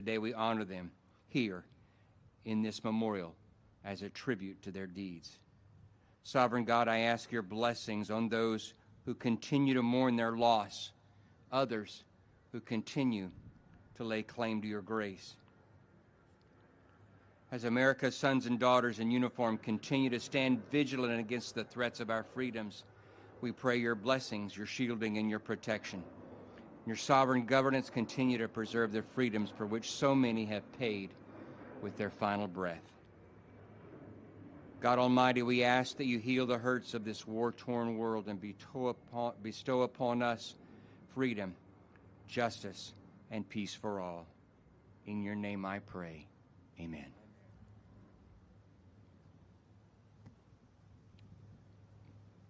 Today we honor them here in this memorial as a tribute to their deeds. Sovereign God, I ask your blessings on those who continue to mourn their loss, others who continue to lay claim to your grace. As America's sons and daughters in uniform continue to stand vigilant against the threats of our freedoms, we pray your blessings, your shielding, and your protection. Your sovereign governance continue to preserve the freedoms for which so many have paid with their final breath. God Almighty, we ask that you heal the hurts of this war-torn world and bestow upon us freedom, justice, and peace for all. In your name I pray. Amen.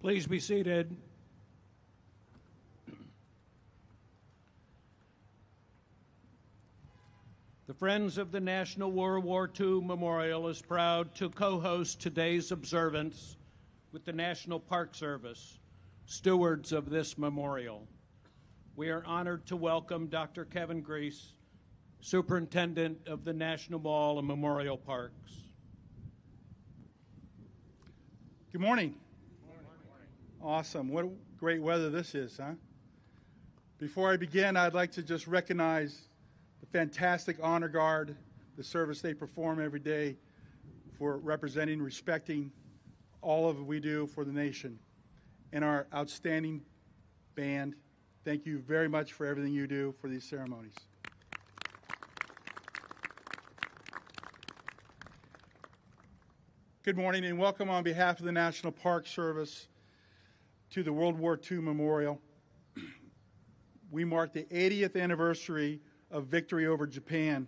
Please be seated. The Friends of the National World War II Memorial is proud to co-host today's observance with the National Park Service, stewards of this memorial. We are honored to welcome Dr. Kevin Grease, Superintendent of the National Mall and Memorial Parks. Good morning. Awesome. What great weather this is, huh? Before I begin, I'd like to just recognize the fantastic honor guard, the service they perform every day for representing, respecting all of what we do for the nation, and our outstanding band. Thank you very much for everything you do for these ceremonies. Good morning and welcome on behalf of the National Park Service to the World War II Memorial. We mark the 80th anniversary of victory over Japan,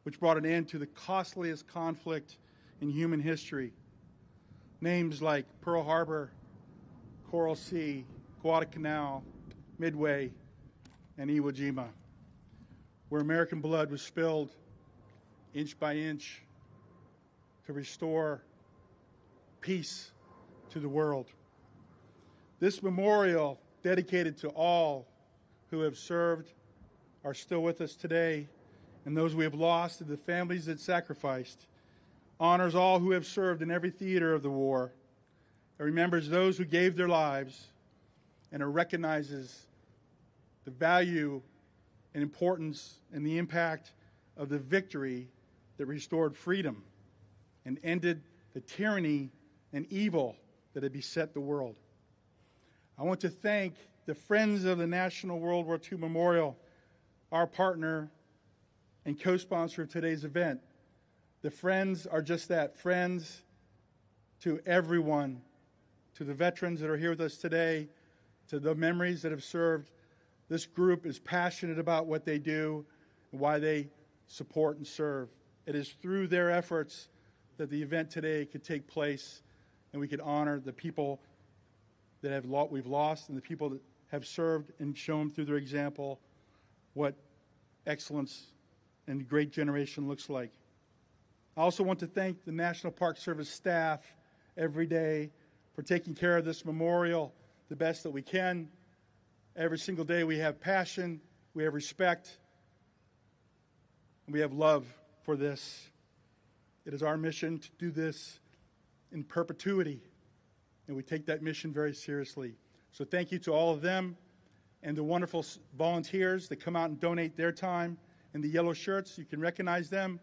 which brought an end to the costliest conflict in human history. Names like Pearl Harbor, Coral Sea, Guadalcanal, Midway, and Iwo Jima, where American blood was spilled inch by inch to restore peace to the world. This memorial, dedicated to all who have served, are still with us today, and those we have lost and the families that sacrificed, honors all who have served in every theater of the war, and remembers those who gave their lives, and it recognizes the value and importance and the impact of the victory that restored freedom and ended the tyranny and evil that had beset the world. I want to thank the Friends of the National World War II Memorial, our partner and co-sponsor of today's event. The Friends are just that, friends to everyone, to the veterans that are here with us today, to the memories that have served. This group is passionate about what they do and why they support and serve. It is through their efforts that the event today could take place and we could honor the people that we've lost and the people that have served and shown through their example what excellence and great generation looks like. I also want to thank the National Park Service staff every day for taking care of this memorial the best that we can. Every single day we have passion, we have respect, and we have love for this. It is our mission to do this in perpetuity, and we take that mission very seriously. So thank you to all of them and the wonderful volunteers that come out and donate their time in the yellow shirts. You can recognize them,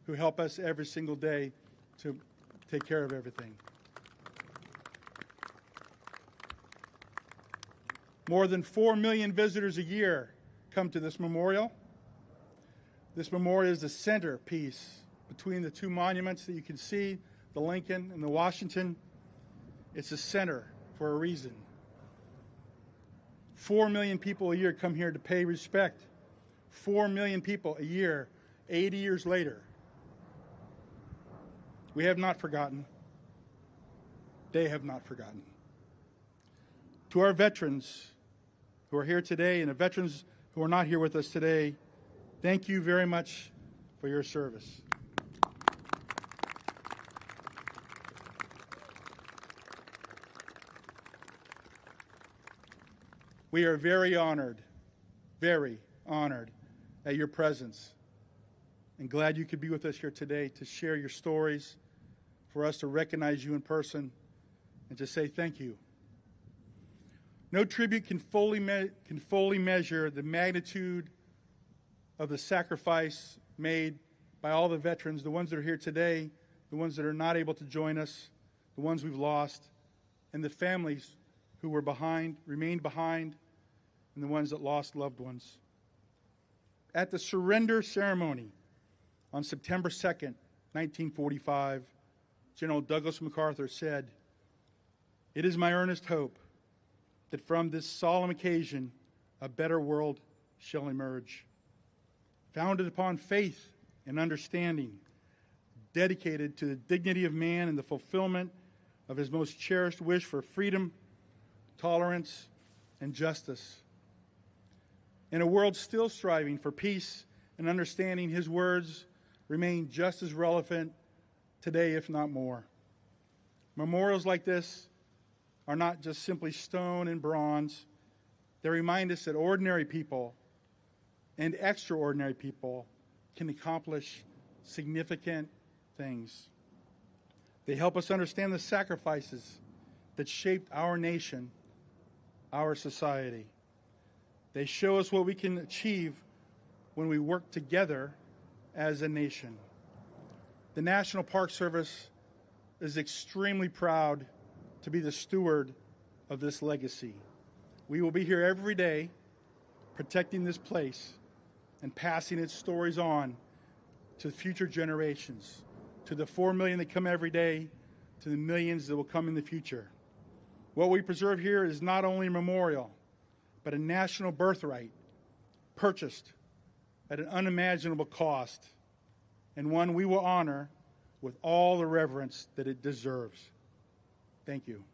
who help us every single day to take care of everything. More than 4 million visitors a year come to this memorial. This memorial is the centerpiece between the two monuments that you can see, the Lincoln and the Washington. It's a center for a reason. 4 million people a year come here to pay respect. 4 million people a year, 80 years later. We have not forgotten. They have not forgotten. To our veterans who are here today and the veterans who are not here with us today, thank you very much for your service. We are very honored at your presence. and glad you could be with us here today to share your stories, for us to recognize you in person, and to say thank you. No tribute can fully measure the magnitude of the sacrifice made by all the veterans, the ones that are here today, the ones that are not able to join us, the ones we've lost, and the families who were remained behind, and the ones that lost loved ones. At the surrender ceremony on September 2nd, 1945, General Douglas MacArthur said, "It is my earnest hope that from this solemn occasion a better world shall emerge, founded upon faith and understanding, dedicated to the dignity of man and the fulfillment of his most cherished wish for freedom, tolerance, and justice. In a world still striving for peace and understanding, his words remain just as relevant today, if not more." Memorials like this are not just simply stone and bronze. They remind us that ordinary people and extraordinary people can accomplish significant things. They help us understand the sacrifices that shaped our nation, our society. They show us what we can achieve when we work together as a nation. The National Park Service is extremely proud to be the steward of this legacy. We will be here every day protecting this place and passing its stories on to future generations, to the 4 million that come every day, to the millions that will come in the future. What we preserve here is not only a memorial, but a national birthright purchased at an unimaginable cost, and one we will honor with all the reverence that it deserves. Thank you.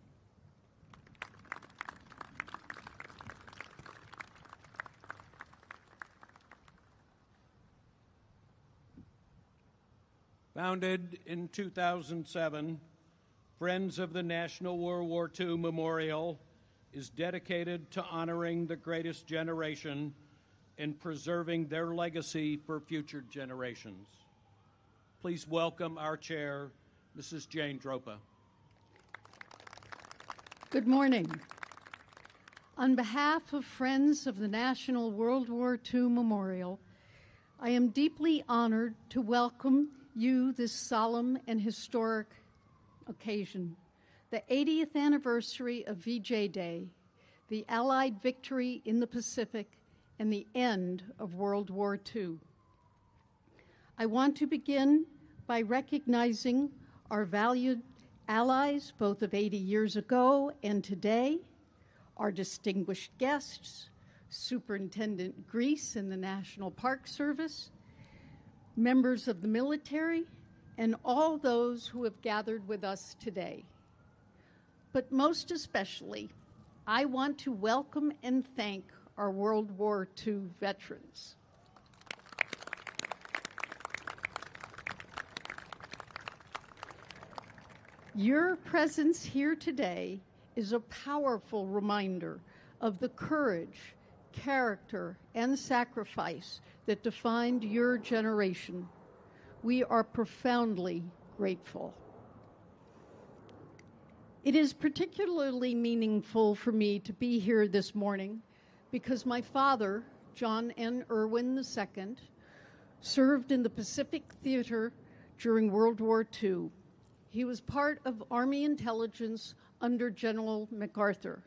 Founded in 2007, Friends of the National World War II Memorial is dedicated to honoring the greatest generation and preserving their legacy for future generations. Please welcome our chair, Mrs. Jane Dropa. Good morning. On behalf of Friends of the National World War II Memorial, I am deeply honored to welcome you this solemn and historic occasion, the 80th anniversary of VJ Day, the Allied victory in the Pacific, and the end of World War II. I want to begin by recognizing our valued allies, both of 80 years ago and today, our distinguished guests, Superintendent Grease and the National Park Service, members of the military, and all those who have gathered with us today. But most especially, I want to welcome and thank our World War II veterans. Your presence here today is a powerful reminder of the courage, character, and sacrifice that defined your generation. We are profoundly grateful. It is particularly meaningful for me to be here this morning because my father, John N. Irwin II, served in the Pacific Theater during World War II. He was part of Army intelligence under General MacArthur,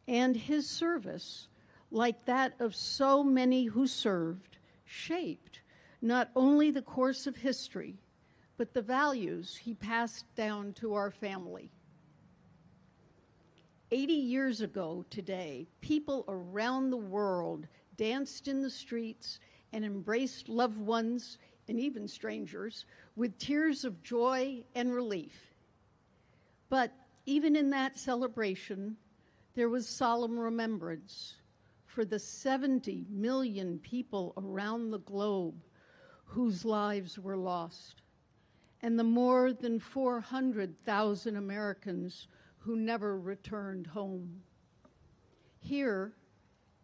and his service, like that of so many who served, shaped not only the course of history, but the values he passed down to our family. 80 years ago today, people around the world danced in the streets and embraced loved ones and even strangers with tears of joy and relief. But even in that celebration, there was solemn remembrance for the 70 million people around the globe whose lives were lost, and the more than 400,000 Americans who never returned home. Here,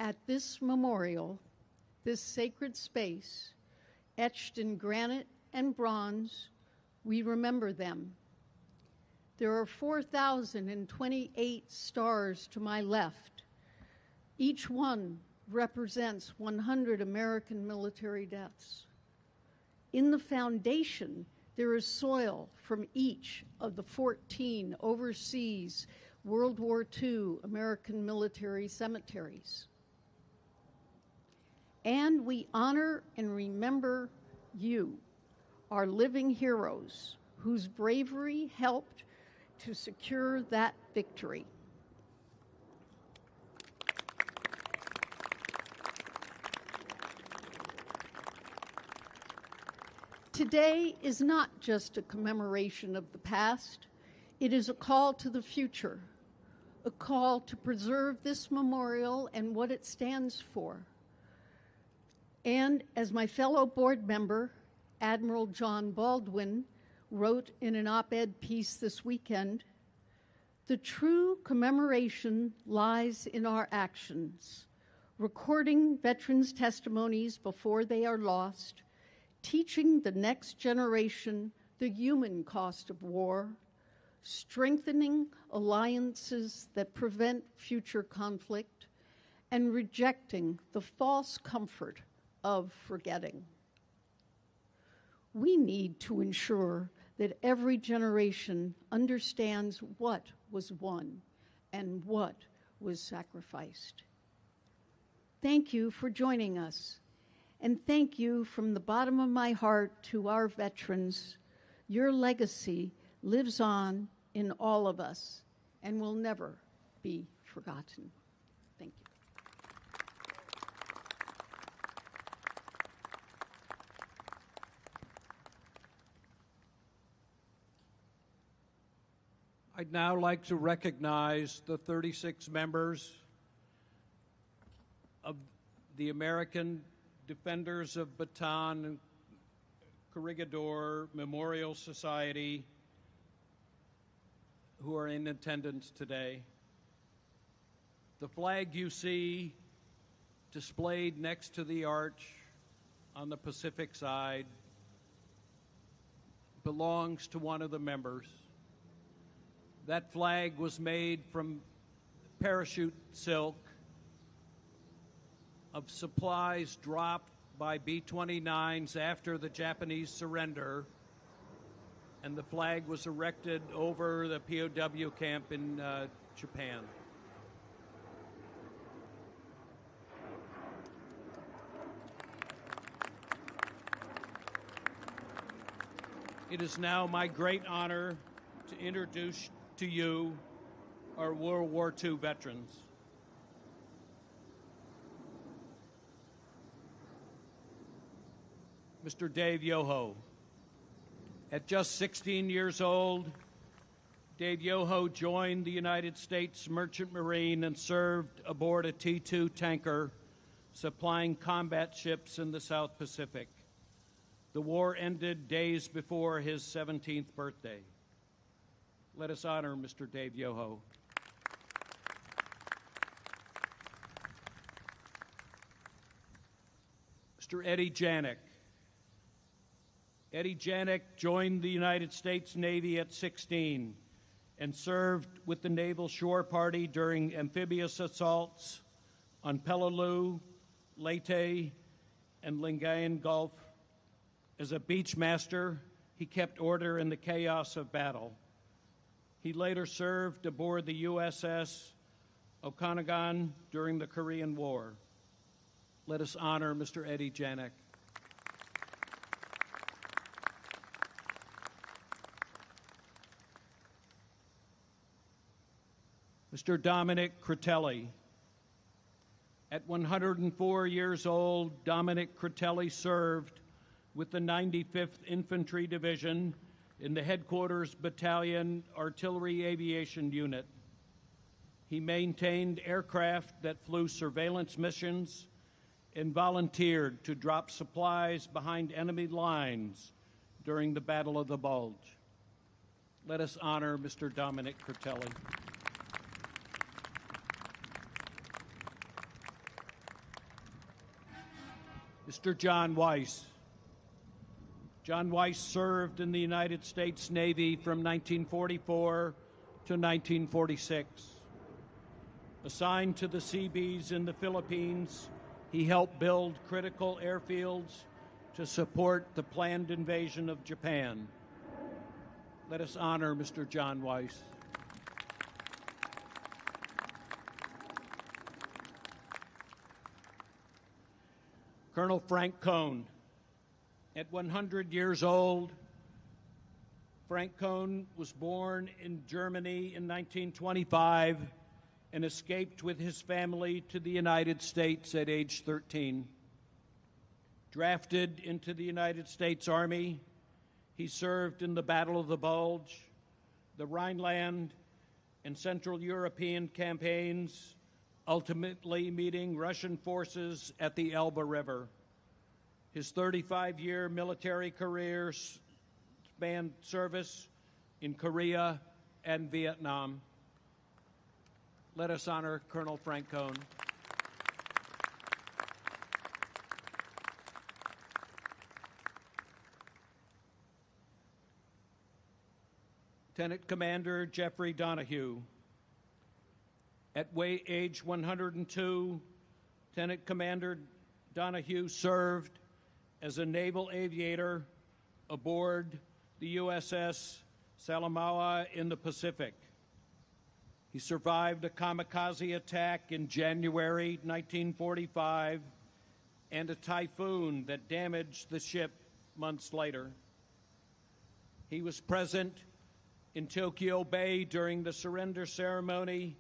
at this memorial, this sacred space, etched in granite and bronze, we remember them. There are 4,028 stars to my left. Each one represents 100 American military deaths. In the foundation, there is soil from each of the 14 overseas World War II American military cemeteries. And we honor and remember you, our living heroes, whose bravery helped to secure that victory. Today is not just a commemoration of the past, it is a call to the future, a call to preserve this memorial and what it stands for. And as my fellow board member, Admiral John Baldwin, wrote in an op-ed piece this weekend, the true commemoration lies in our actions, recording veterans' testimonies before they are lost, teaching the next generation the human cost of war, strengthening alliances that prevent future conflict, and rejecting the false comfort of forgetting. We need to ensure that every generation understands what was won and what was sacrificed. Thank you for joining us, and thank you from the bottom of my heart to our veterans. Your legacy lives on in all of us and will never be forgotten. Thank you. I'd now like to recognize the 36 members of the American Defenders of Bataan and Corregidor Memorial Society who are in attendance today. The flag you see displayed next to the arch on the Pacific side belongs to one of the members. That flag was made from parachute silk of supplies dropped by B-29s after the Japanese surrender, and the flag was erected over the POW camp in Japan. It is now my great honor to introduce to you our World War II veterans. Mr. Dave Yoho. At just 16 years old, Dave Yoho joined the United States Merchant Marine and served aboard a T-2 tanker supplying combat ships in the South Pacific. The war ended days before his 17th birthday. Let us honor Mr. Dave Yoho. Mr. Eddie Janik. Eddie Janik joined the United States Navy at 16 and served with the Naval Shore Party during amphibious assaults on Peleliu, Leyte, and Lingayen Gulf. As a beach master, he kept order in the chaos of battle. He later served aboard the USS Okanagan during the Korean War. Let us honor Mr. Eddie Janik. Mr. Dominic Critelli. At 104 years old, Dominic Critelli served with the 95th Infantry Division in the Headquarters Battalion Artillery Aviation Unit. He maintained aircraft that flew surveillance missions and volunteered to drop supplies behind enemy lines during the Battle of the Bulge. Let us honor Mr. Dominic Critelli. Mr. John Weiss. John Weiss served in the United States Navy from 1944 to 1946. Assigned to the Seabees in the Philippines, he helped build critical airfields to support the planned invasion of Japan. Let us honor Mr. John Weiss. Colonel Frank Cohn. At 100 years old, Frank Cohn was born in Germany in 1925 and escaped with his family to the United States at age 13. Drafted into the United States Army, he served in the Battle of the Bulge, the Rhineland, and Central European campaigns, ultimately meeting Russian forces at the Elbe River. His 35-year military career spanned service in Korea and Vietnam. Let us honor Colonel Frank Cohn. Lieutenant Commander Jeffrey Donahue. At age 102, Lieutenant Commander Donahue served as a naval aviator aboard the USS Salamaua in the Pacific. He survived a kamikaze attack in January 1945 and a typhoon that damaged the ship months later. He was present in Tokyo Bay during the surrender ceremony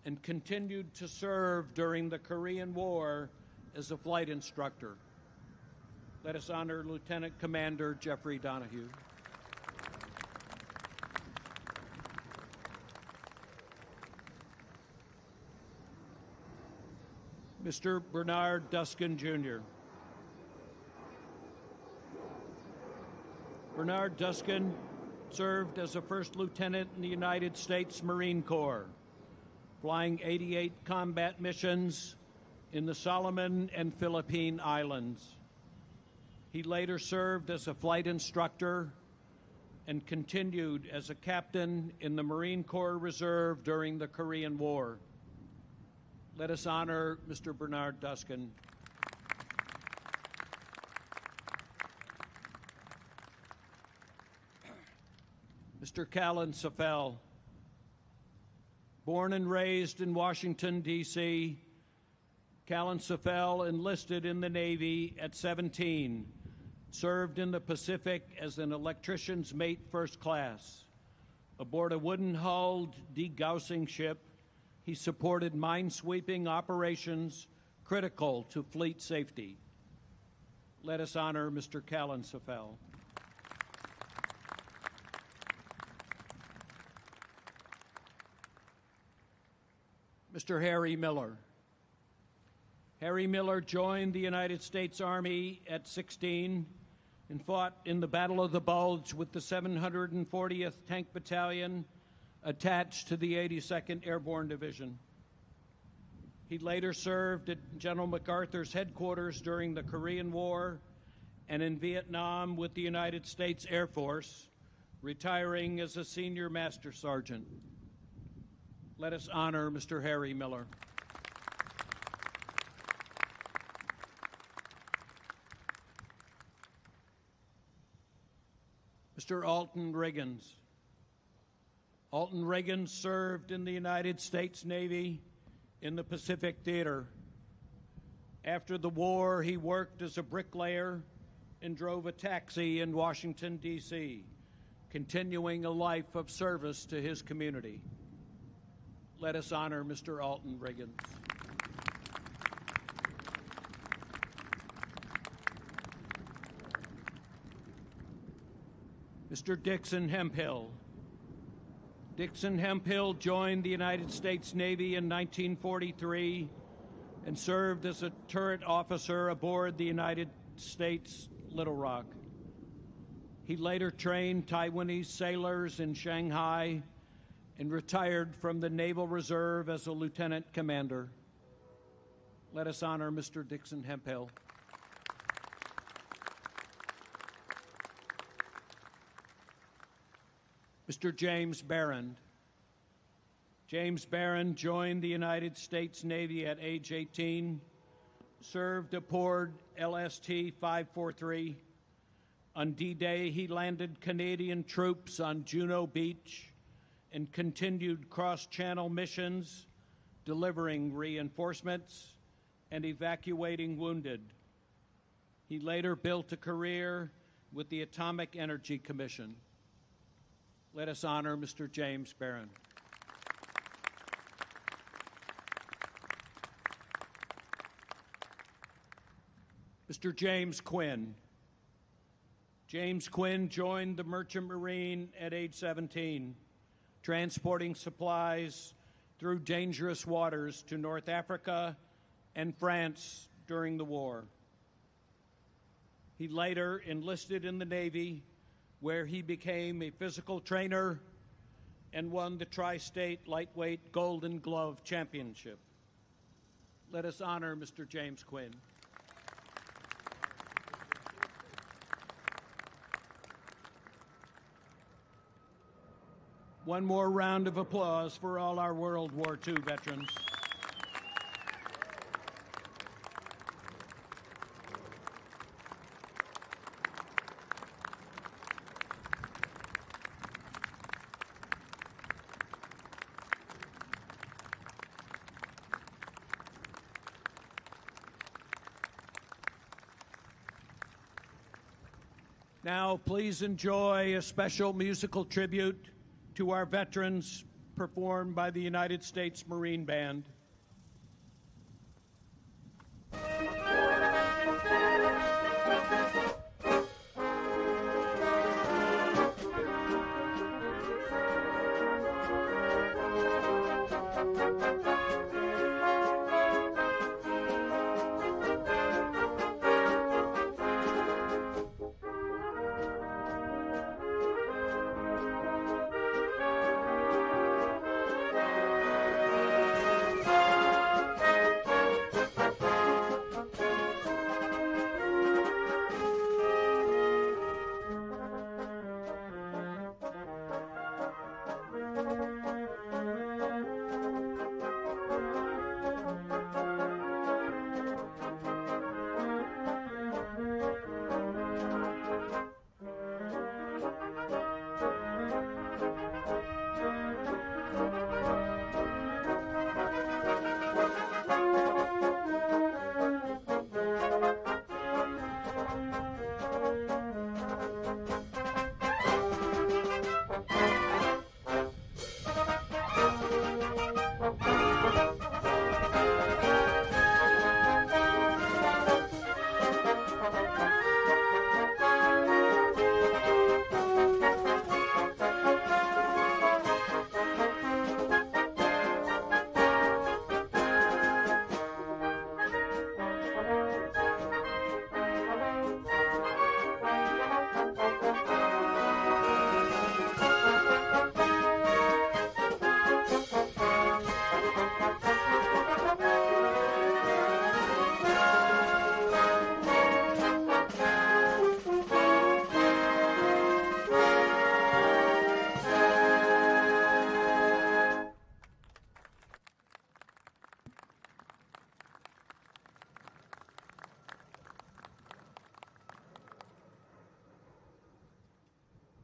and continued to serve during the Korean War as a flight instructor. Let us honor Lieutenant Commander Jeffrey Donahue. Mr. Bernard Duskin, Jr. Bernard Duskin served as a first lieutenant in the United States Marine Corps, flying 88 combat missions in the Solomon and Philippine Islands. He later served as a flight instructor and continued as a captain in the Marine Corps Reserve during the Korean War. Let us honor Mr. Bernard Duskin. Mr. Callan Safel. Born and raised in Washington, D.C., Callan Safel enlisted in the Navy at 17, served in the Pacific as an electrician's mate first class. Aboard a wooden-hulled degaussing ship, he supported mine-sweeping operations critical to fleet safety. Let us honor Mr. Callan Safel. Mr. Harry Miller. Harry Miller joined the United States Army at 16 and fought in the Battle of the Bulge with the 740th Tank Battalion attached to the 82nd Airborne Division. He later served at General MacArthur's headquarters during the Korean War and in Vietnam with the United States Air Force, retiring as a senior master sergeant. Let us honor Mr. Harry Miller. Mr. Alton Riggins. Alton Riggins served in the United States Navy in the Pacific Theater. After the war, he worked as a bricklayer and drove a taxi in Washington, D.C., continuing a life of service to his community. Let us honor Mr. Alton Riggins. Mr. Dixon Hemphill. Dixon Hemphill joined the United States Navy in 1943 and served as a turret officer aboard the United States Little Rock. He later trained Taiwanese sailors in Shanghai and retired from the Naval Reserve as a lieutenant commander. Let us honor Mr. Dixon Hemphill. Mr. James Barron. James Barron joined the United States Navy at age 18, served aboard LST 543. On D-Day, he landed Canadian troops on Juno Beach and continued cross-channel missions, delivering reinforcements and evacuating wounded. He later built a career with the Atomic Energy Commission. Let us honor Mr. James Barron. Mr. James Quinn. James Quinn joined the Merchant Marine at age 17, transporting supplies through dangerous waters to North Africa and France during the war. He later enlisted in the Navy, where he became a physical trainer and won the Tri-State Lightweight Golden Glove Championship. Let us honor Mr. James Quinn. One more round of applause for all our World War II veterans. Now, please enjoy a special musical tribute to our veterans performed by the United States Marine Band.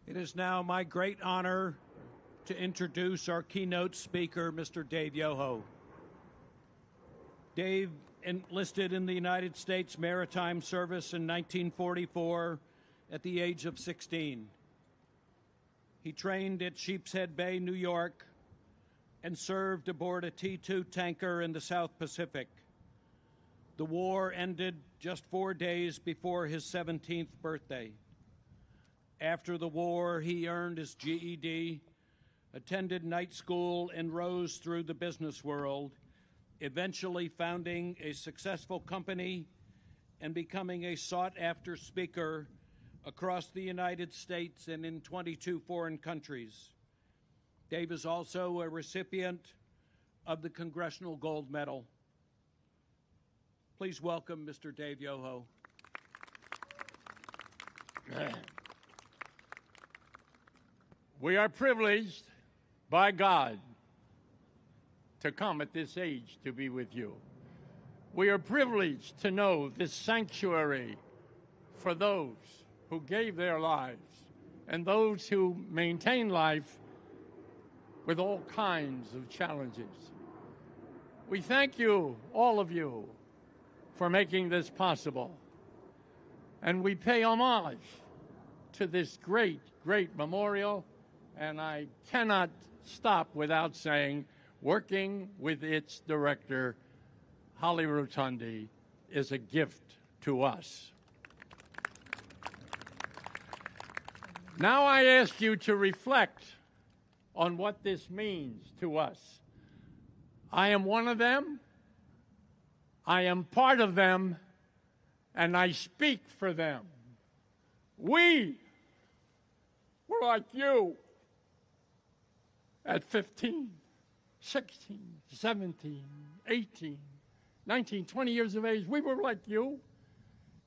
It is now my great honor to introduce our keynote speaker, Mr. Dave Yoho. Dave enlisted in the United States Maritime Service in 1944 at the age of 16. He trained at Sheepshead Bay, New York, and served aboard a T-2 tanker in the South Pacific. The war ended just 4 days before his 17th birthday. After the war, he earned his GED, attended night school, and rose through the business world, eventually founding a successful company and becoming a sought-after speaker across the United States and in 22 foreign countries. Dave is also a recipient of the Congressional Gold Medal. Please welcome Mr. Dave Yoho. We are privileged by God to come at this age to be with you. We are privileged to know this sanctuary for those who gave their lives and those who maintain life with all kinds of challenges. We thank you, all of you, for making this possible. And we pay homage to this great, great memorial. And I cannot stop without saying, working with its director, Holly Rotundi, is a gift to us. Now I ask you to reflect on what this means to us. I am one of them, I am part of them, and I speak for them. We were like you at 15, 16, 17, 18, 19, 20 years of age. We were like you.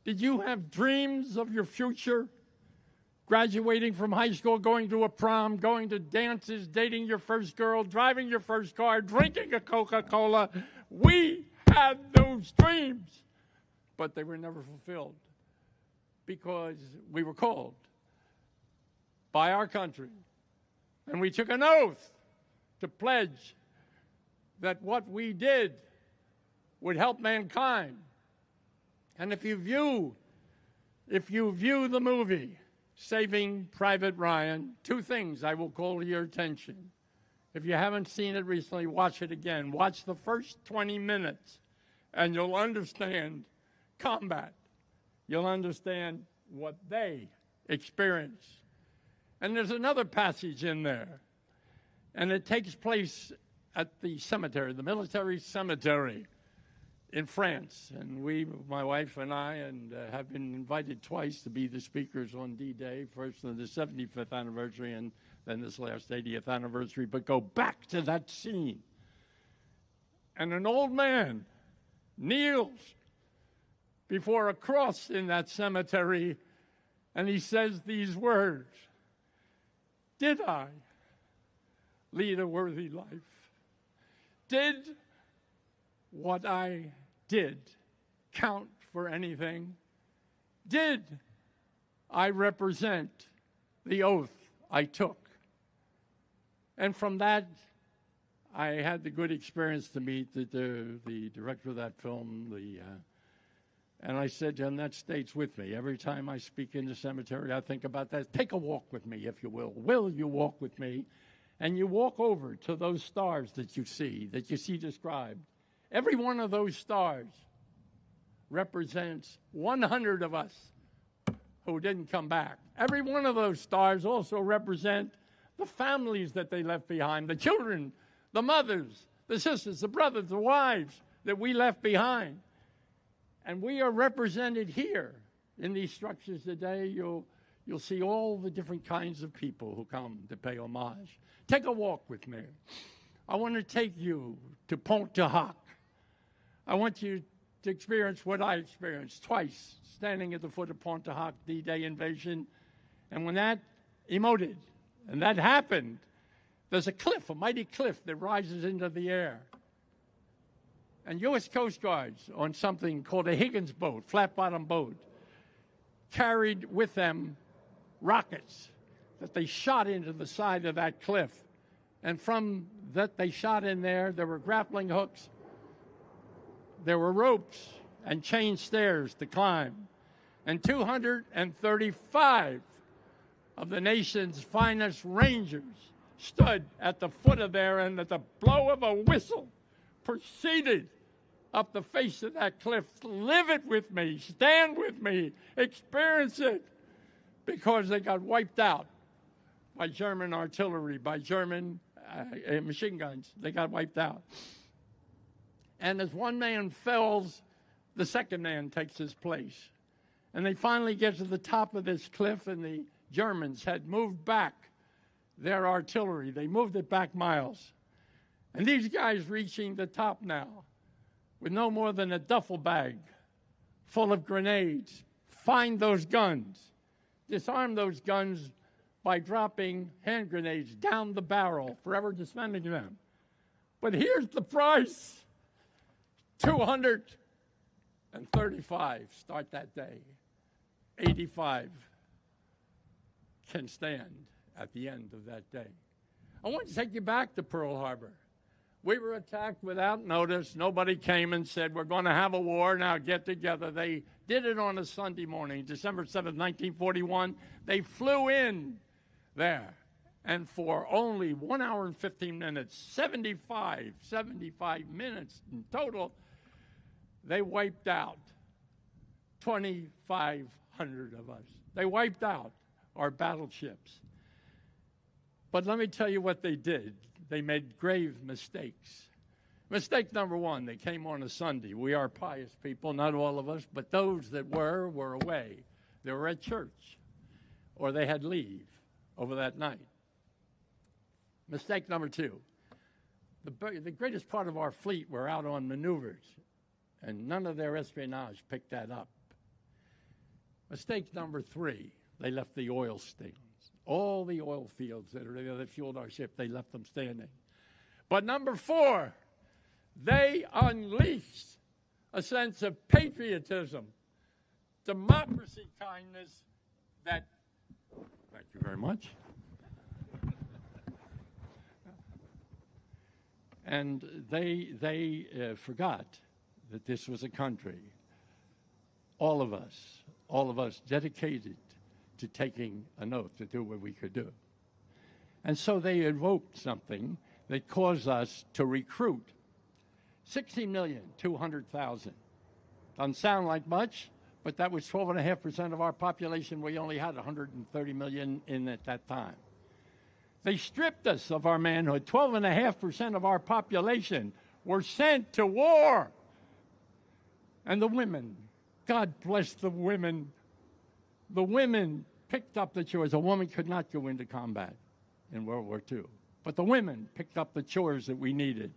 Did you have dreams of your future? Graduating from high school, going to a prom, going to dances, dating your first girl, driving your first car, drinking a Coca-Cola. We had those dreams, but they were never fulfilled because we were called by our country. And we took an oath to pledge that what we did would help mankind. And if you view the movie, Saving Private Ryan, two things I will call to your attention. If you haven't seen it recently, watch it again. Watch the first 20 minutes, and you'll understand combat. You'll understand what they experienced. And there's another passage in there, and it takes place at the cemetery, the military cemetery in France. And we, my wife and I, have been invited twice to be the speakers on D-Day, first on the 75th anniversary and then this last 80th anniversary. But go back to that scene. And an old man kneels before a cross in that cemetery, and he says these words, "Did I lead a worthy life? Did what I did count for anything? Did I represent the oath I took?" And from that, I had the good experience to meet the director of that film, and I said to him, that stays with me. Every time I speak in the cemetery, I think about that. Take a walk with me, if you will. Will you walk with me? And you walk over to those stars that you see described. Every one of those stars represents 100 of us who didn't come back. Every one of those stars also represent the families that they left behind, the children, the mothers, the sisters, the brothers, the wives that we left behind. And we are represented here in these structures today. You'll see all the different kinds of people who come to pay homage. Take a walk with me. I want to take you to Pont-de-Hoc. I want you to experience what I experienced twice, standing at the foot of Pont-de-Hoc, D-Day invasion. And when that emoted, and that happened, there's a cliff, a mighty cliff that rises into the air. And U.S. Coast Guards on something called a Higgins boat, flat-bottom boat, carried with them rockets that they shot into the side of that cliff. And from that they shot in there were grappling hooks, there were ropes and chain stairs to climb. And 235 of the nation's finest Rangers stood at the foot of there, and at the blow of a whistle proceeded up the face of that cliff. Live it with me, stand with me, experience it, because they got wiped out by German artillery, by German machine guns. They got wiped out. And as one man falls, the second man takes his place. And they finally get to the top of this cliff, and the Germans had moved back their artillery. They moved it back miles. And these guys reaching the top now with no more than a duffel bag full of grenades, find those guns, disarm those guns by dropping hand grenades down the barrel, forever suspending them. But here's the price. 235 start that day. 85 can stand at the end of that day. I want to take you back to Pearl Harbor. We were attacked without notice. Nobody came and said, we're going to have a war, now get together. They did it on a Sunday morning, December 7th, 1941. They flew in there. And for only 1 hour and 15 minutes, 75 minutes in total, they wiped out 2,500 of us. They wiped out our battleships. But let me tell you what they did. They made grave mistakes. Mistake number one, they came on a Sunday. We are pious people, not all of us, but those that were away. They were at church, or they had leave over that night. Mistake number two, the greatest part of our fleet were out on maneuvers, and none of their espionage picked that up. Mistake number three, they left the oil stations. All the oil fields that fueled our ship, they left them standing. But number four, they unleashed a sense of patriotism, democracy, kindness, that, thank you very much. And they forgot that this was a country, all of us dedicated to taking an oath to do what we could do. And so they invoked something that caused us to recruit 16,200,000. Doesn't sound like much, but that was 12.5% of our population. We only had 130 million in at that time. They stripped us of our manhood. 12.5% of our population were sent to war. And the women, God bless the women. The women picked up the chores. A woman could not go into combat in World War II. But the women picked up the chores that we needed.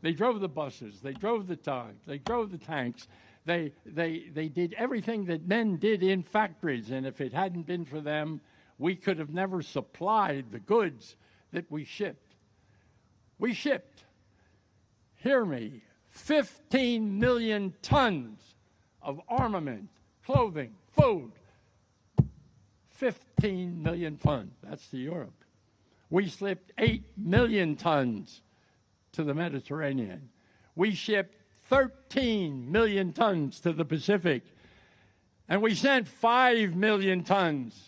They drove the buses. They drove the tugs. They drove the tanks. They did everything that men did in factories. And if it hadn't been for them, we could have never supplied the goods that we shipped. We shipped, hear me, 15 million tons of armament, clothing, food. 15 million tons. That's to Europe. We shipped 8 million tons to the Mediterranean. We shipped 13 million tons to the Pacific. And we sent 5 million tons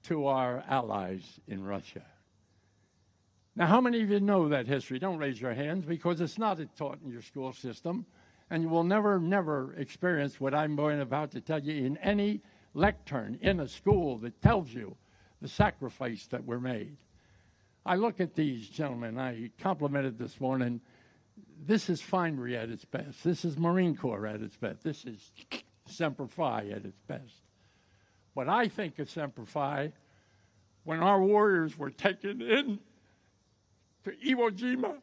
to our allies in Russia. Now, how many of you know that history? Don't raise your hands, because it's not taught in your school system, and you will never experience what I'm about to tell you in any lectern in a school that tells you the sacrifice that were made. I look at these gentlemen. I complimented this morning. This is finery at its best. This is Marine Corps at its best. This is Semper Fi at its best. But I think of Semper Fi when our warriors were taken in to Iwo Jima.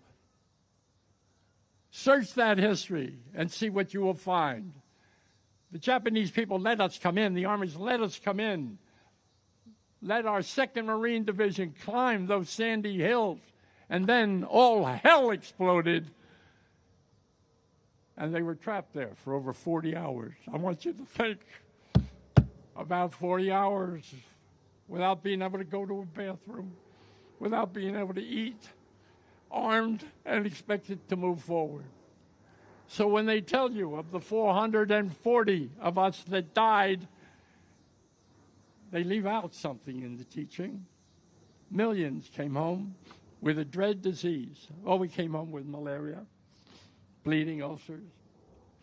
Search that history and see what you will find. The Japanese people let us come in. The armies let us come in. Let our 2nd Marine Division climb those sandy hills. And then all hell exploded. And they were trapped there for over 40 hours. I want you to think about 40 hours without being able to go to a bathroom, without being able to eat, armed and expected to move forward. So when they tell you of the 440 of us that died, they leave out something in the teaching. Millions came home with a dread disease. Oh, we came home with malaria, bleeding ulcers.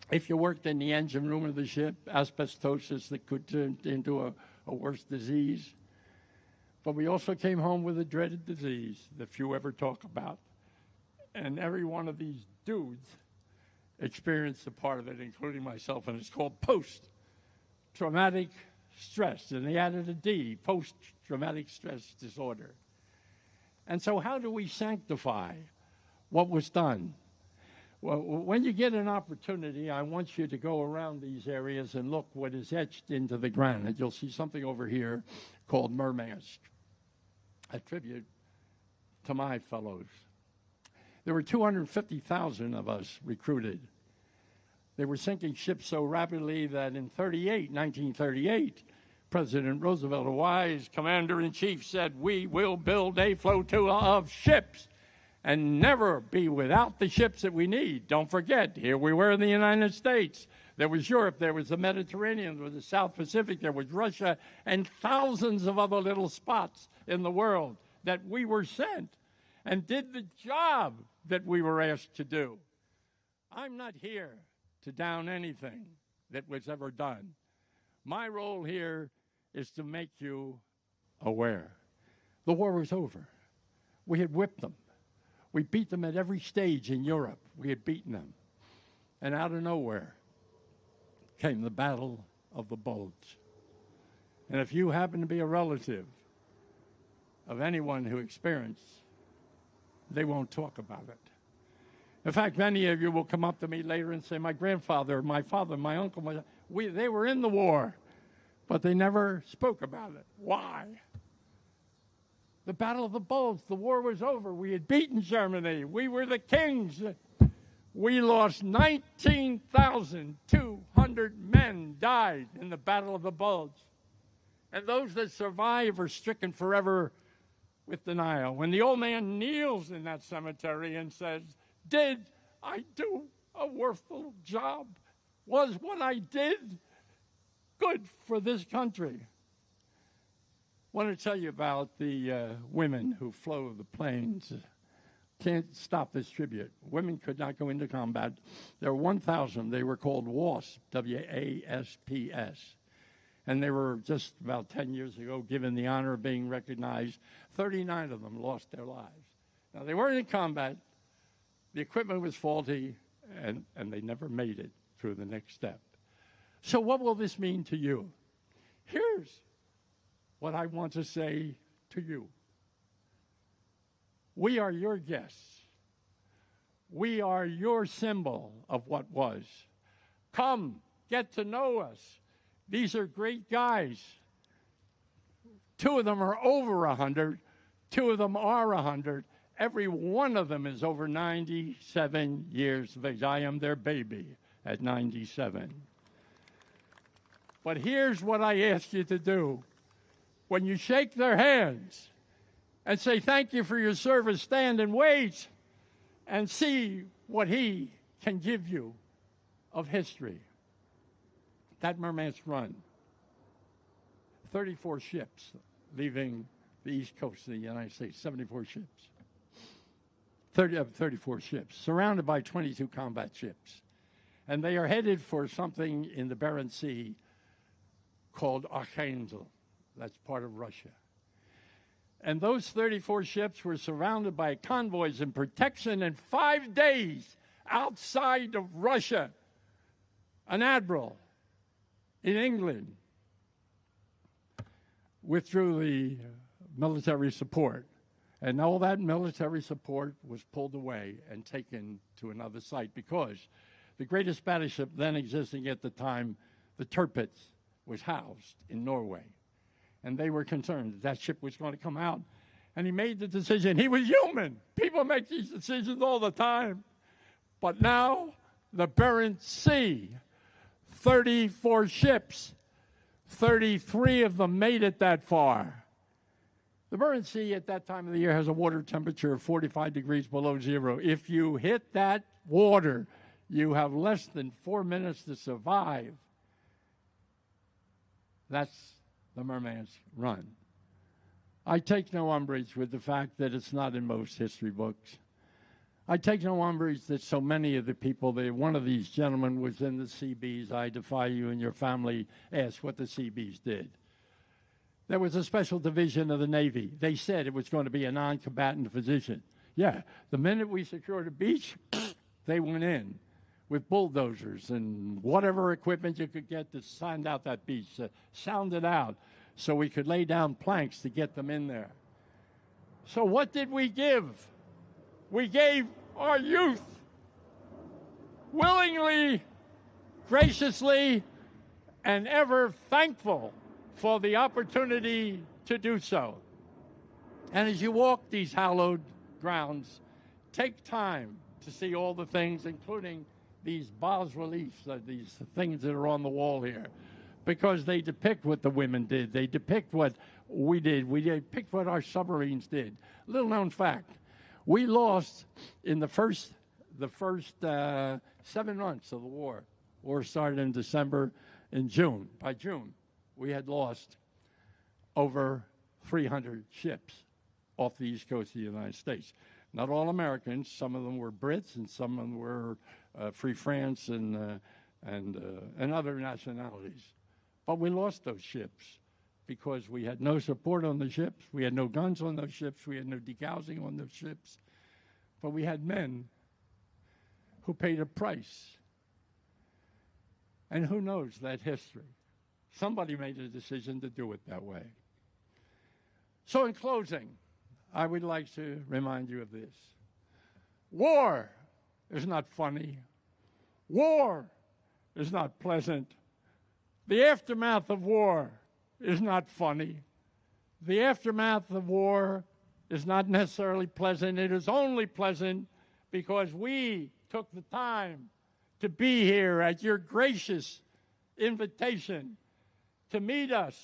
If you worked in the engine room of the ship, asbestosis that could turn into a worse disease. But we also came home with a dreaded disease that few ever talk about. And every one of these dudes experienced a part of it, including myself, and it's called post-traumatic stress. And they added a D, post-traumatic stress disorder. And so how do we sanctify what was done? Well, when you get an opportunity, I want you to go around these areas and look what is etched into the granite. You'll see something over here called Murmansk, a tribute to my fellows. There were 250,000 of us recruited. They were sinking ships so rapidly that in 1938, President Roosevelt, a wise commander-in-chief, said, "We will build a flotilla of ships and never be without the ships that we need." Don't forget, here we were in the United States. There was Europe, there was the Mediterranean, there was the South Pacific, there was Russia, and thousands of other little spots in the world that we were sent and did the job that we were asked to do. I'm not here to down anything that was ever done. My role here is to make you aware. The war was over. We had whipped them. We beat them at every stage in Europe. We had beaten them. And out of nowhere came the Battle of the Bulge. And if you happen to be a relative of anyone who experienced, they won't talk about it. In fact, many of you will come up to me later and say, my grandfather, my father, my uncle, they were in the war, but they never spoke about it. Why? The Battle of the Bulge, the war was over. We had beaten Germany. We were the kings. We lost 19,200 men died in the Battle of the Bulge. And those that survive are stricken forever with denial. When the old man kneels in that cemetery and says, "Did I do a worthful job? Was what I did good for this country?" I want to tell you about the women who flew the planes. Can't stop this tribute. Women could not go into combat. There were 1,000. They were called WASP, W-A-S-P-S. And they were just about 10 years ago given the honor of being recognized. 39 of them lost their lives. Now, they weren't in combat. The equipment was faulty, and they never made it through the next step. So what will this mean to you? Here's what I want to say to you. We are your guests. We are your symbol of what was. Come, get to know us. These are great guys. 2 of them are over 100. 2 of them are 100. Every one of them is over 97 years of age. I am their baby at 97. But here's what I ask you to do. When you shake their hands and say, "Thank you for your service," stand and wait and see what he can give you of history. That Murmansk run, 34 ships leaving the east coast of the United States, 74 ships. 34 ships, surrounded by 22 combat ships. And they are headed for something in the Barents Sea called Archangel. That's part of Russia. And those 34 ships were surrounded by convoys and protection, and 5 days outside of Russia, an admiral in England withdrew the military support. And all that military support was pulled away and taken to another site because the greatest battleship then existing at the time, the Tirpitz, was housed in Norway. And they were concerned that that ship was going to come out. And he made the decision. He was human. People make these decisions all the time. But now, the Barents Sea, 34 ships, 33 of them made it that far. The Barents Sea at that time of the year has a water temperature of 45 degrees below zero. If you hit that water, you have less than 4 minutes to survive. That's the Murmansk run. I take no umbrage with the fact that it's not in most history books. I take no umbrage that so many of the people, one of these gentlemen was in the Seabees. I defy you and your family ask what the Seabees did. There was a special division of the Navy. They said it was going to be a non-combatant position. Yeah, the minute we secured a beach, they went in with bulldozers and whatever equipment you could get to sound out that beach, sound it out so we could lay down planks to get them in there. So what did we give? We gave our youth. willingly, graciously, and ever thankful for the opportunity to do so. And as you walk these hallowed grounds, take time to see all the things, including these bas-reliefs, these things that are on the wall here, because they depict what the women did. They depict what we did. We depict what our submarines did. Little known fact, we lost in the first 7 months of the war. War started in December. In June, by June, we had lost over 300 ships off the east coast of the United States. Not all Americans. Some of them were Brits, and some of them were Free France and other nationalities. But we lost those ships because we had no support on the ships. We had no guns on those ships. We had no degassing on those ships. But we had men who paid a price. And who knows that history? Somebody made a decision to do it that way. So in closing, I would like to remind you of this. War is not funny. War is not pleasant. The aftermath of war is not funny. The aftermath of war is not necessarily pleasant. It is only pleasant because we took the time to be here at your gracious invitation to meet us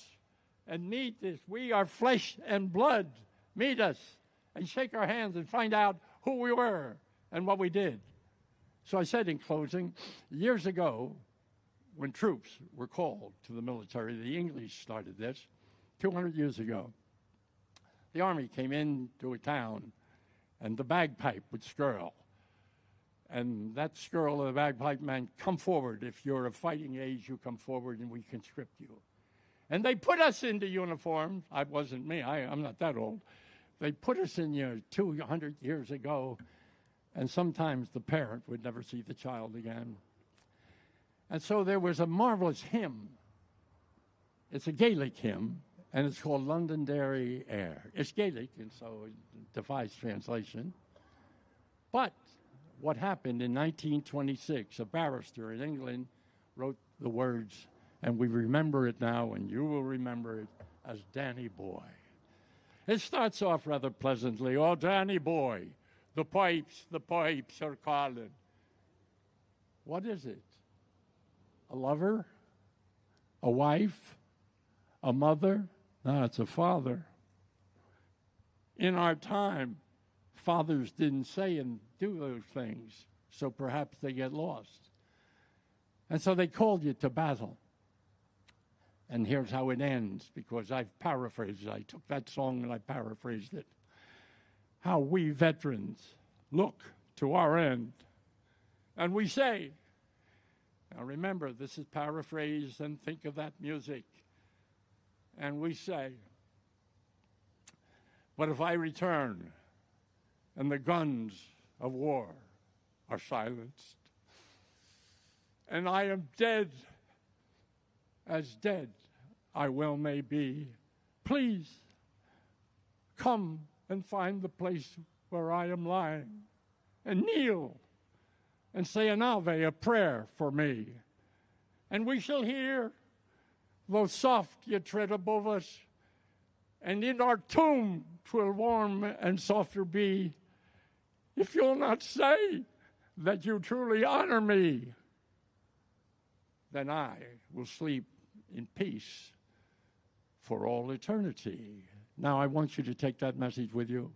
and meet this. We are flesh and blood. Meet us and shake our hands and find out who we were and what we did. So I said in closing, years ago, when troops were called to the military, the English started this, 200 years ago. The army came into a town and the bagpipe would skirl. And that skirl of the bagpipe meant, come forward. If you're of fighting age, you come forward and we conscript you. And they put us into uniform. I wasn't me. I'm not that old. They put us in 200 years ago, and sometimes the parent would never see the child again. And so there was a marvelous hymn. It's a Gaelic hymn, and it's called Londonderry Air. It's Gaelic, and so it defies translation. But what happened in 1926, a barrister in England wrote the words, and we remember it now, and you will remember it as Danny Boy. It starts off rather pleasantly. Oh, Danny Boy, the pipes are calling. What is it? A lover? A wife? A mother? No, it's a father. In our time, fathers didn't say and do those things, so perhaps they get lost. And so they called you to battle. And here's how it ends, because I've paraphrased it. I took that song and I paraphrased it. How we veterans look to our end. And we say, now remember, this is paraphrased, and think of that music. And we say, but if I return and the guns of war are silenced, and I am dead, as dead I well may be, please come and find the place where I am lying, and kneel and say an Ave, a prayer for me. And we shall hear, though soft ye tread above us, and in our tomb 'twill warm and softer be, if you'll not say that you truly honor me, then I will sleep in peace for all eternity. Now, I want you to take that message with you.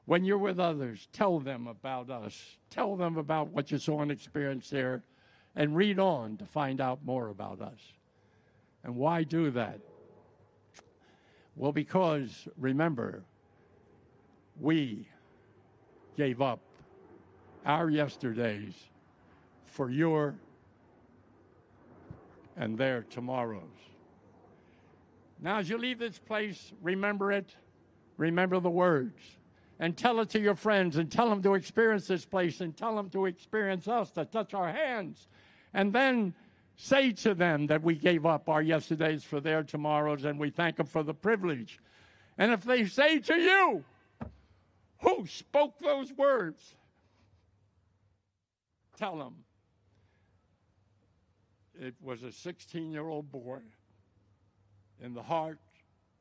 When you're with others, tell them about us. Tell them about what you saw and experienced there, and read on to find out more about us. And why do that? Well, because, remember, we gave up our yesterdays for your and their tomorrows. Now, as you leave this place, remember it, remember the words, and tell it to your friends, and tell them to experience this place, and tell them to experience us, to touch our hands, and then say to them that we gave up our yesterdays for their tomorrows, and we thank them for the privilege. And if they say to you, who spoke those words? Tell them it was a 16-year-old boy in the heart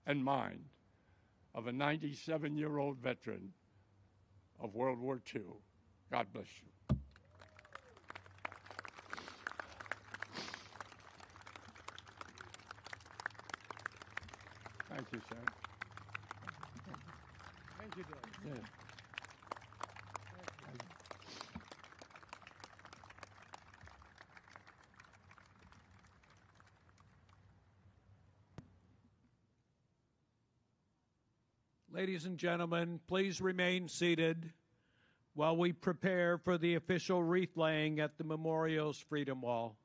and mind of a 97-year-old veteran of World War II. God bless you. Thank you, sir. Thank you, Dave. Yeah. Ladies and gentlemen, please remain seated while we prepare for the official wreath laying at the memorial's Freedom Wall.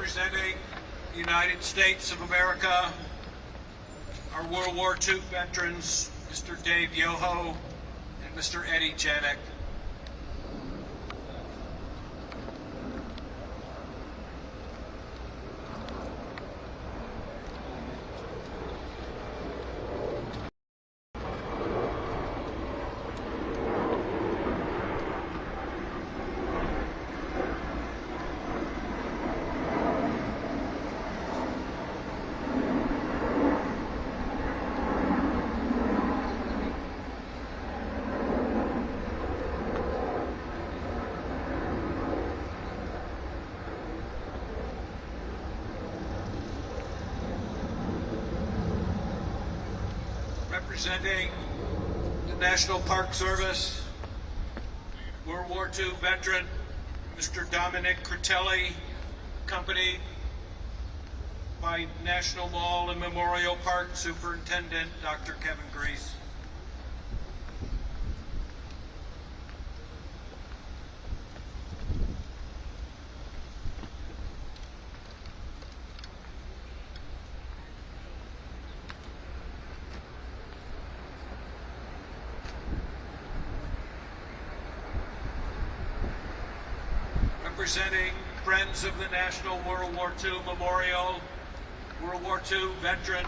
Representing the United States of America, our World War II veterans, Mr. Dave Yoho and Mr. Eddie Janik. Representing the National Park Service, World War II veteran, Mr. Dominic Critelli, accompanied by National Mall and Memorial Park Superintendent, Dr. Kevin Grease. Representing Friends of the National World War II Memorial, World War II veteran,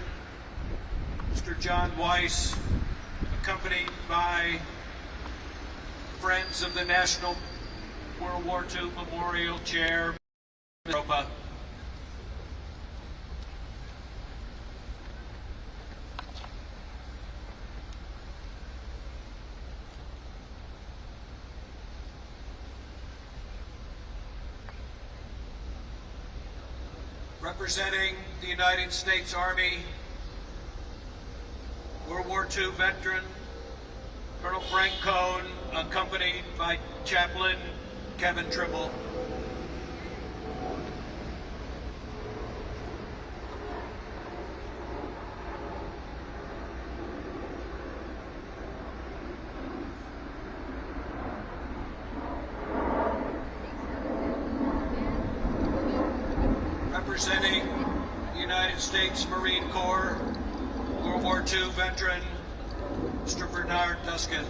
Mr. John Weiss, accompanied by Friends of the National World War II Memorial Chair, Ms. Ropa. Representing the United States Army, World War II veteran, Colonel Frank Cohn, accompanied by Chaplain Kevin Trimble. Representing the United States Marine Corps, World War II veteran, Mr. Bernard Duskin.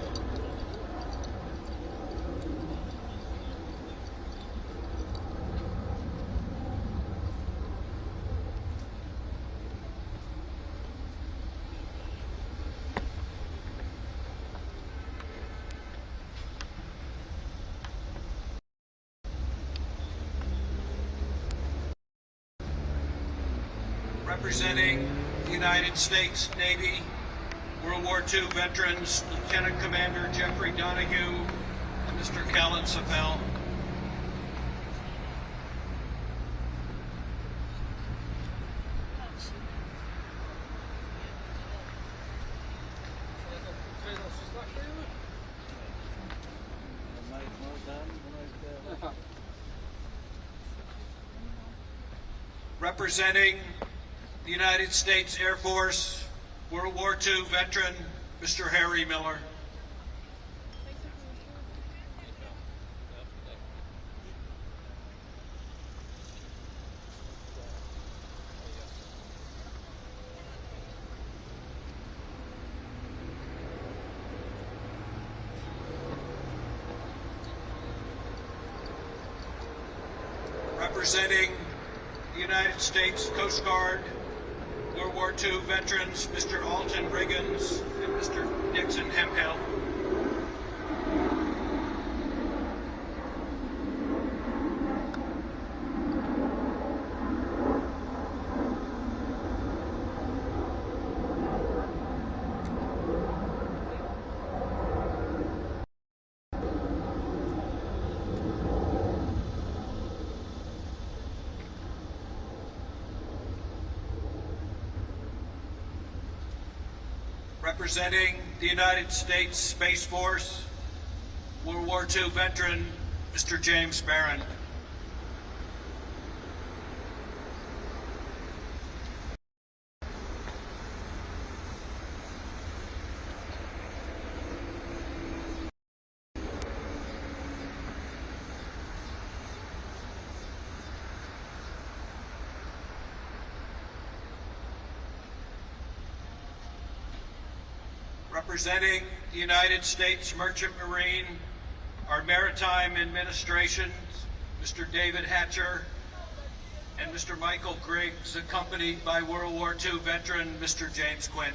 Representing the United States Navy, World War II veterans, Lieutenant Commander Jeffrey Donahue and Mr. Callan Safel. Representing the United States Air Force, World War II veteran, Mr. Harry Miller. Representing the United States Coast Guard, World War II veterans, Mr. Alton Riggins and Mr. Dixon Hemphill. Representing the United States Space Force, World War II veteran, Mr. James Barron. Representing the United States Merchant Marine, our Maritime Administration, Mr. David Hatcher, and Mr. Michael Griggs, accompanied by World War II veteran Mr. James Quinn.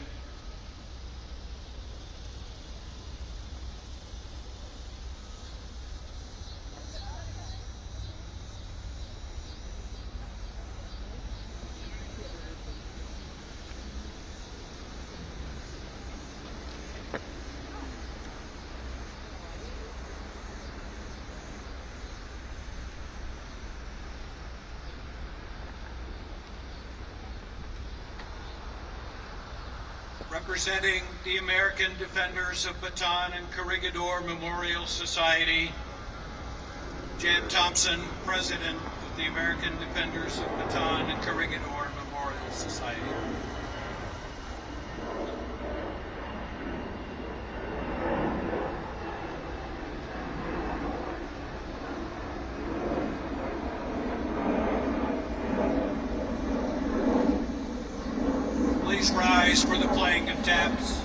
Representing the American Defenders of Bataan and Corregidor Memorial Society, Jan Thompson, President of the American Defenders of Bataan and Corregidor Memorial Society. Please rise for the playing of taps.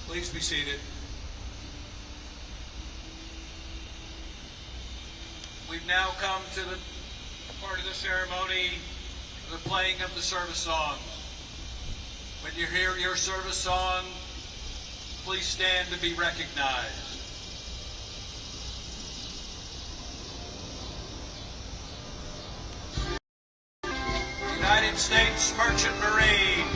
Please be seated. We've now come to the part of the ceremony, the playing of the service songs. When you hear your service song, please stand to be recognized. United States Merchant Marine.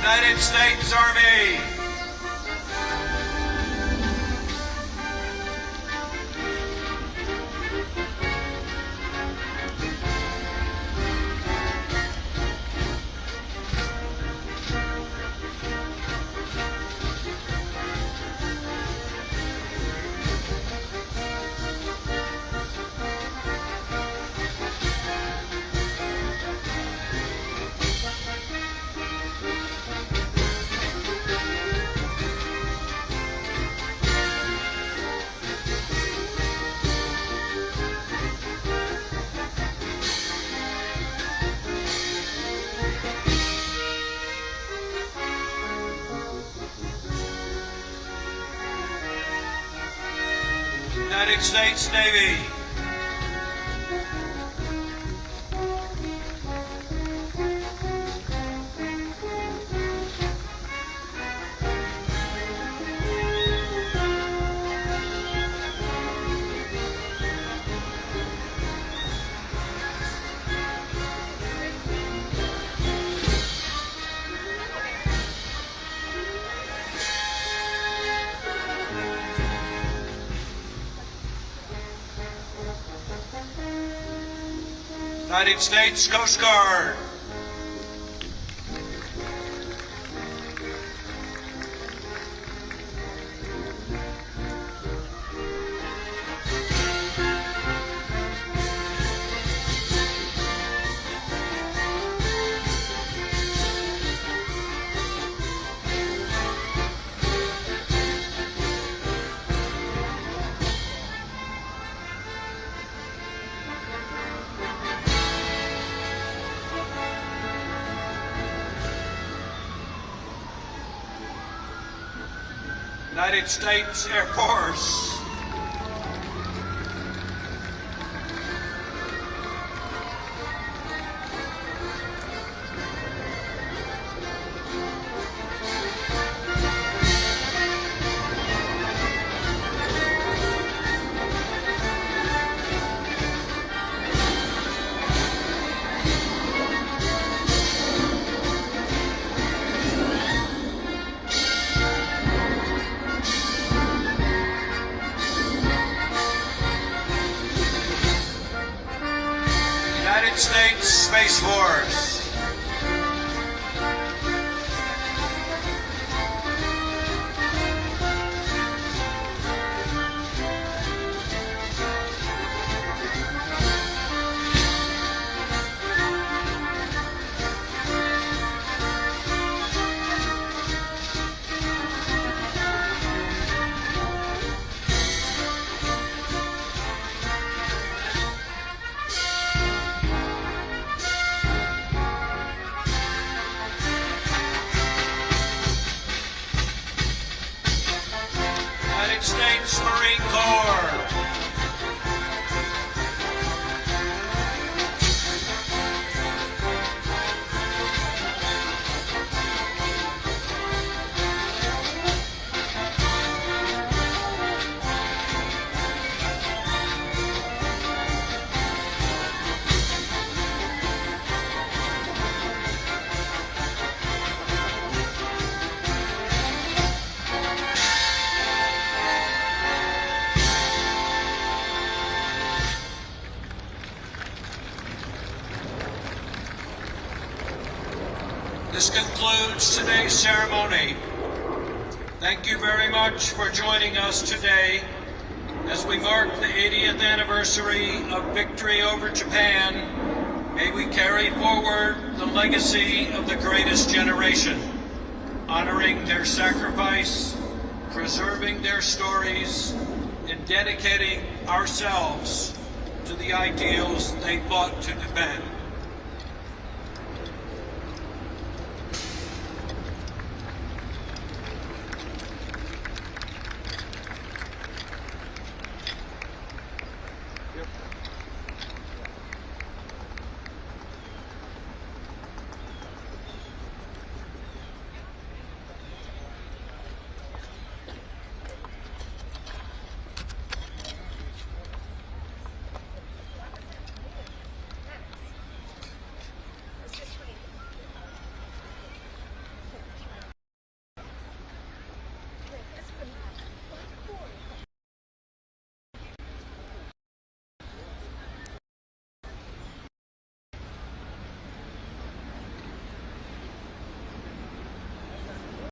United States Army. United States Navy. United States Coast Guard. United States Air Force. United States Space Force. United States Marine Corps. This concludes today's ceremony. Thank you very much for joining us today as we mark the 80th anniversary of victory over Japan. May we carry forward the legacy of the greatest generation, honoring their sacrifice, preserving their stories, and dedicating ourselves to the ideals they fought to defend.